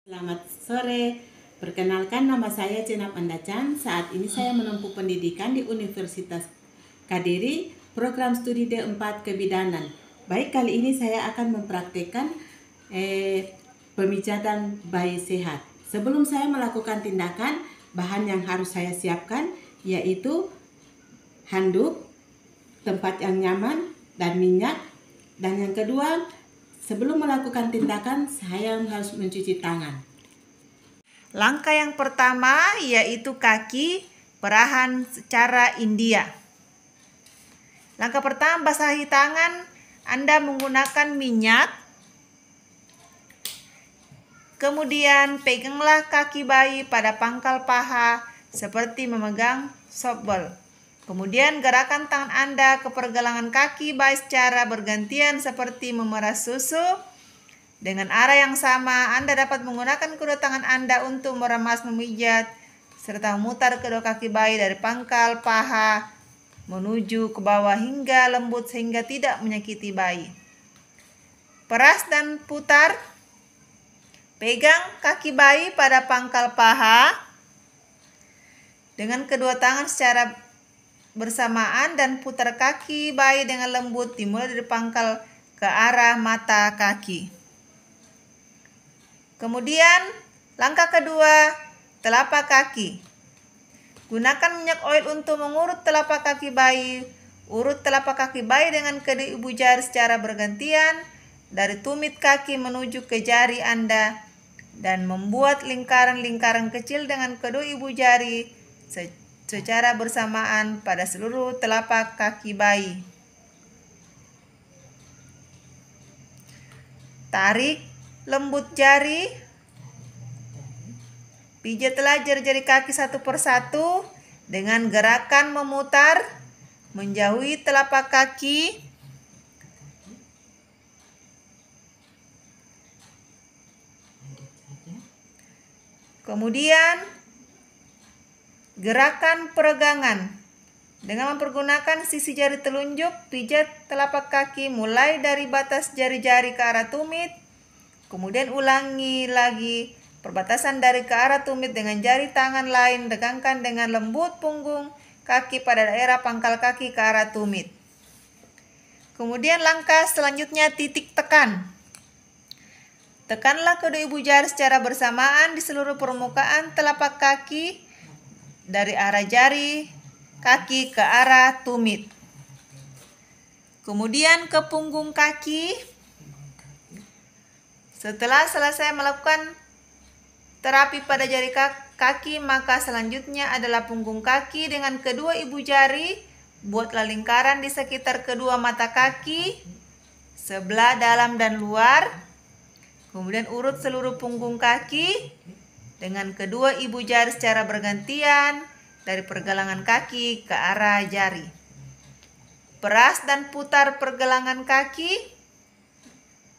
Selamat sore, perkenalkan nama saya Cenap Andacan. Saat ini saya menempuh pendidikan di Universitas Kadiri, program studi D4 Kebidanan. Baik, kali ini saya akan mempraktekkan pemijatan bayi sehat. Sebelum saya melakukan tindakan, bahan yang harus saya siapkan yaitu handuk, tempat yang nyaman, dan minyak. Dan yang kedua, sebelum melakukan tindakan, saya harus mencuci tangan. Langkah yang pertama yaitu kaki perahan secara India. Langkah pertama, basahi tangan Anda menggunakan minyak. Kemudian peganglah kaki bayi pada pangkal paha seperti memegang softball. Kemudian gerakan tangan Anda ke pergelangan kaki bayi secara bergantian seperti memeras susu. Dengan arah yang sama, Anda dapat menggunakan kedua tangan Anda untuk meremas, memijat, serta memutar kedua kaki bayi dari pangkal paha menuju ke bawah hingga lembut sehingga tidak menyakiti bayi. Peras dan putar. Pegang kaki bayi pada pangkal paha dengan kedua tangan secara bersamaan dan putar kaki bayi dengan lembut dimulai dari pangkal ke arah mata kaki. Kemudian langkah kedua, telapak kaki. Gunakan minyak oil untuk mengurut telapak kaki bayi. Urut telapak kaki bayi dengan kedua ibu jari secara bergantian dari tumit kaki menuju ke jari Anda dan membuat lingkaran-lingkaran kecil dengan kedua ibu jari secara bersamaan pada seluruh telapak kaki bayi. Tarik lembut jari, pijatlah jari-jari kaki satu persatu dengan gerakan memutar, menjauhi telapak kaki. Kemudian gerakan peregangan dengan mempergunakan sisi jari telunjuk, pijat telapak kaki mulai dari batas jari-jari ke arah tumit. Kemudian ulangi lagi perbatasan dari ke arah tumit dengan jari tangan lain, regangkan dengan lembut punggung kaki pada daerah pangkal kaki ke arah tumit. Kemudian langkah selanjutnya, titik tekan. Tekanlah kedua ibu jari secara bersamaan di seluruh permukaan telapak kaki dari arah jari kaki ke arah tumit. Kemudian ke punggung kaki. Setelah selesai melakukan terapi pada jari kaki, maka selanjutnya adalah punggung kaki dengan kedua ibu jari. Buatlah lingkaran di sekitar kedua mata kaki, sebelah dalam dan luar. Kemudian urut seluruh punggung kaki dengan kedua ibu jari secara bergantian dari pergelangan kaki ke arah jari. Peras dan putar pergelangan kaki.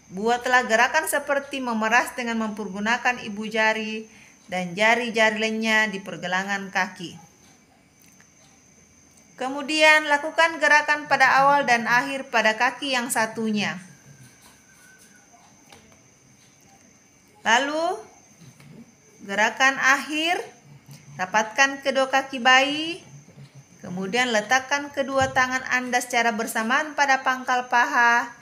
Buatlah gerakan seperti memeras dengan mempergunakan ibu jari dan jari-jari lainnya di pergelangan kaki. Kemudian lakukan gerakan pada awal dan akhir pada kaki yang satunya. Lalu gerakan akhir, rapatkan kedua kaki bayi, kemudian letakkan kedua tangan Anda secara bersamaan pada pangkal paha,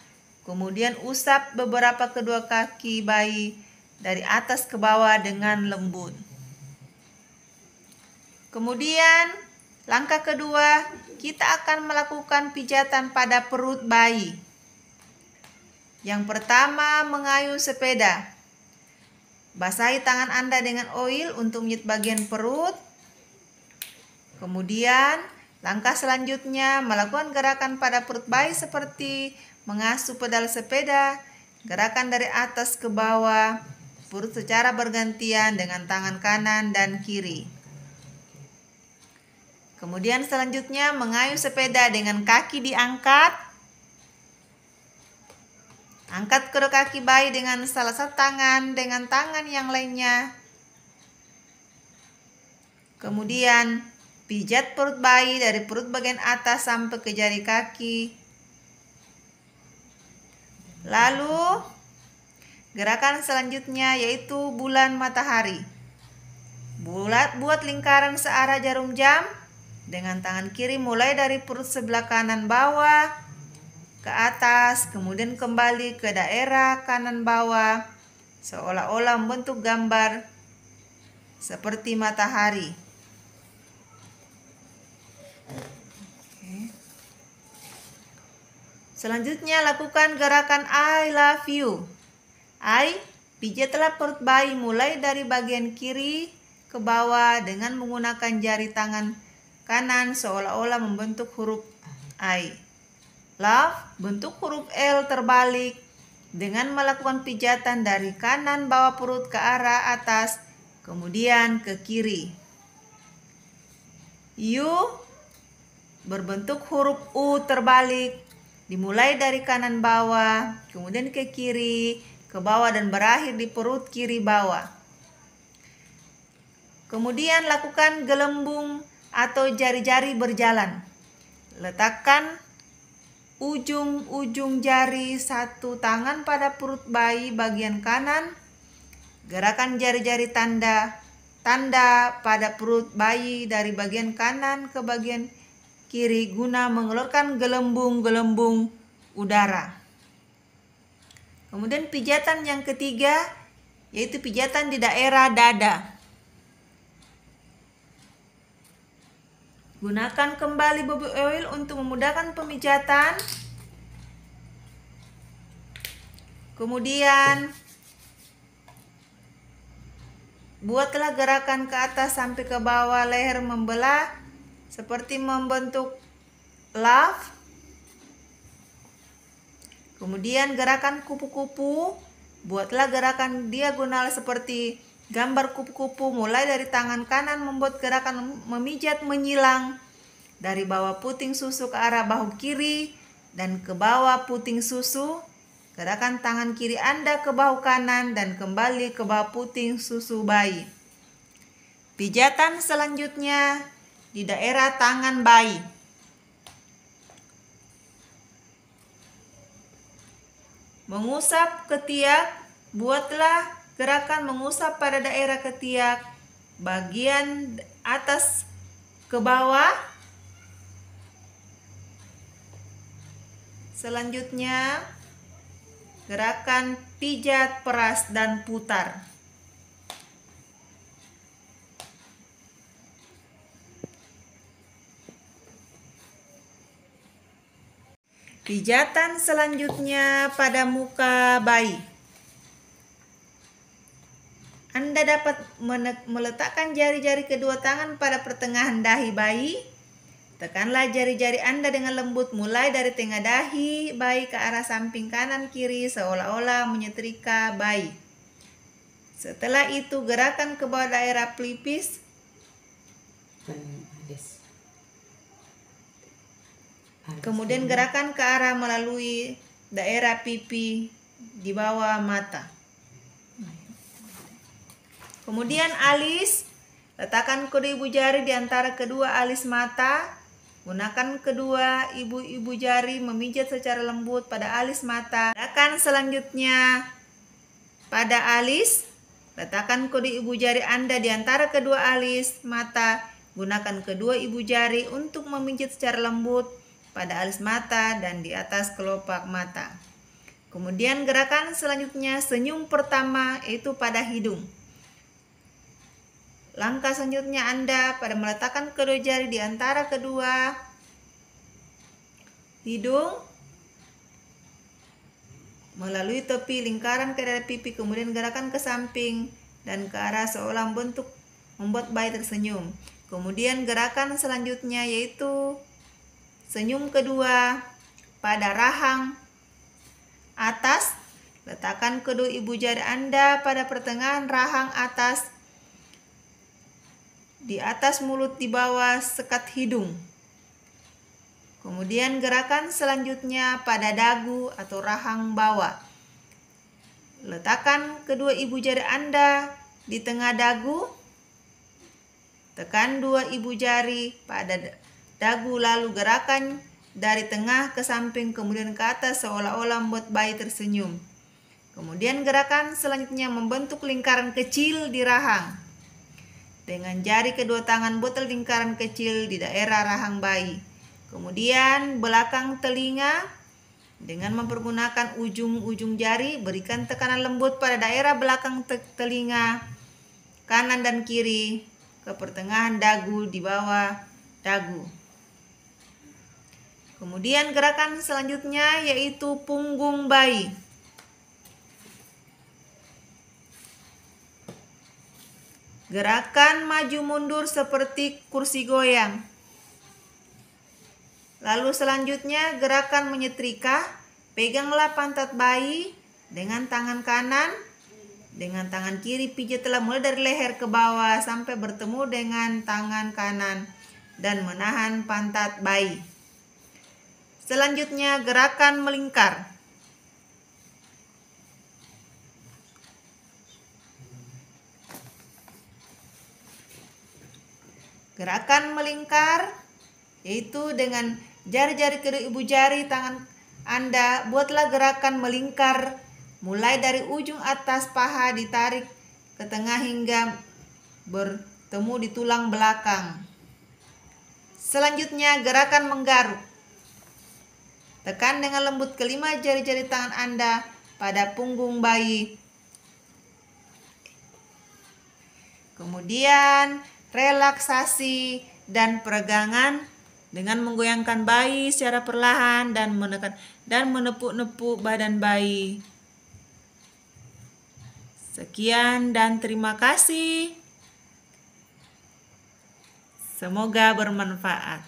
kemudian usap beberapa kedua kaki bayi dari atas ke bawah dengan lembut. Kemudian langkah kedua, kita akan melakukan pijatan pada perut bayi. Yang pertama, mengayuh sepeda. Basahi tangan Anda dengan oil untuk menjahit bagian perut. Kemudian langkah selanjutnya, melakukan gerakan pada perut bayi seperti mengasuh pedal sepeda, gerakan dari atas ke bawah, perut secara bergantian dengan tangan kanan dan kiri. Kemudian selanjutnya mengayuh sepeda dengan kaki diangkat. Angkat kedua kaki bayi dengan salah satu tangan dengan tangan yang lainnya. Kemudian pijat perut bayi dari perut bagian atas sampai ke jari kaki. Lalu Gerakan selanjutnya yaitu bulan matahari. Buat lingkaran searah jarum jam dengan tangan kiri mulai dari perut sebelah kanan bawah ke atas, kemudian kembali ke daerah kanan bawah, seolah-olah membentuk gambar seperti matahari. Selanjutnya lakukan gerakan I love you. I, pijatlah perut bayi mulai dari bagian kiri ke bawah dengan menggunakan jari tangan kanan seolah-olah membentuk huruf I. Love, bentuk huruf L terbalik dengan melakukan pijatan dari kanan bawah perut ke arah atas, kemudian ke kiri. You, berbentuk huruf U terbalik, dimulai dari kanan bawah, kemudian ke kiri, ke bawah dan berakhir di perut kiri bawah. Kemudian lakukan gelembung atau jari-jari berjalan. Letakkan ujung-ujung jari satu tangan pada perut bayi bagian kanan. Gerakan jari-jari tanda pada perut bayi dari bagian kanan ke bagian kiri guna mengeluarkan gelembung-gelembung udara. Kemudian pijatan yang ketiga yaitu pijatan di daerah dada. Gunakan kembali baby oil untuk memudahkan pemijatan. Kemudian buatlah gerakan ke atas sampai ke bawah leher membelah seperti membentuk love. Kemudian gerakan kupu-kupu, buatlah gerakan diagonal seperti gambar kupu-kupu mulai dari tangan kanan membuat gerakan memijat menyilang dari bawah puting susu ke arah bahu kiri dan ke bawah puting susu. Gerakan tangan kiri Anda ke bahu kanan dan kembali ke bawah puting susu bayi. Pijatan selanjutnya di daerah tangan bayi. Mengusap ketiak, buatlah gerakan mengusap pada daerah ketiak bagian atas ke bawah. Selanjutnya gerakan pijat, peras, dan putar. Pijatan selanjutnya pada muka bayi. Anda dapat meletakkan jari-jari kedua tangan pada pertengahan dahi bayi. Tekanlah jari-jari Anda dengan lembut mulai dari tengah dahi bayi ke arah samping kanan kiri seolah-olah menyetrika bayi. Setelah itu gerakan ke bawah daerah pelipis. Kemudian gerakan ke arah melalui daerah pipi di bawah mata. Kemudian alis, letakkan kedua ibu jari di antara kedua alis mata. Gunakan kedua ibu jari memijat secara lembut pada alis mata. Gerakan selanjutnya pada alis, letakkan kedua ibu jari Anda di antara kedua alis mata. Gunakan kedua ibu jari untuk memijat secara lembut pada alis mata dan di atas kelopak mata. Kemudian gerakan selanjutnya senyum pertama yaitu pada hidung. Langkah selanjutnya Anda pada meletakkan kedua jari di antara kedua hidung melalui tepi lingkaran ke daerah pipi, kemudian gerakan ke samping dan ke arah seolah membuat bayi tersenyum. Kemudian gerakan selanjutnya yaitu senyum kedua pada rahang atas. Letakkan kedua ibu jari Anda pada pertengahan rahang atas, di atas mulut di bawah sekat hidung. Kemudian gerakan selanjutnya pada dagu atau rahang bawah. Letakkan kedua ibu jari Anda di tengah dagu. Tekan dua ibu jari pada dagu lalu gerakan dari tengah ke samping kemudian ke atas seolah-olah membuat bayi tersenyum. Kemudian gerakan selanjutnya membentuk lingkaran kecil di rahang. Dengan jari kedua tangan buat lingkaran kecil di daerah rahang bayi. Kemudian belakang telinga dengan mempergunakan ujung-ujung jari berikan tekanan lembut pada daerah belakang telinga kanan dan kiri ke pertengahan dagu di bawah dagu. Kemudian gerakan selanjutnya yaitu punggung bayi. Gerakan maju mundur seperti kursi goyang. Lalu selanjutnya gerakan menyetrika. Peganglah pantat bayi dengan tangan kanan. Dengan tangan kiri pijatlah mulai dari leher ke bawah sampai bertemu dengan tangan kanan dan menahan pantat bayi. Selanjutnya gerakan melingkar. Gerakan melingkar yaitu dengan jari-jari kedua ibu jari tangan Anda buatlah gerakan melingkar mulai dari ujung atas paha ditarik ke tengah hingga bertemu di tulang belakang. Selanjutnya gerakan menggaruk. Tekan dengan lembut kelima jari-jari tangan Anda pada punggung bayi. Kemudian relaksasi dan peregangan dengan menggoyangkan bayi secara perlahan dan menekan dan menepuk-nepuk badan bayi. Sekian dan terima kasih. Semoga bermanfaat.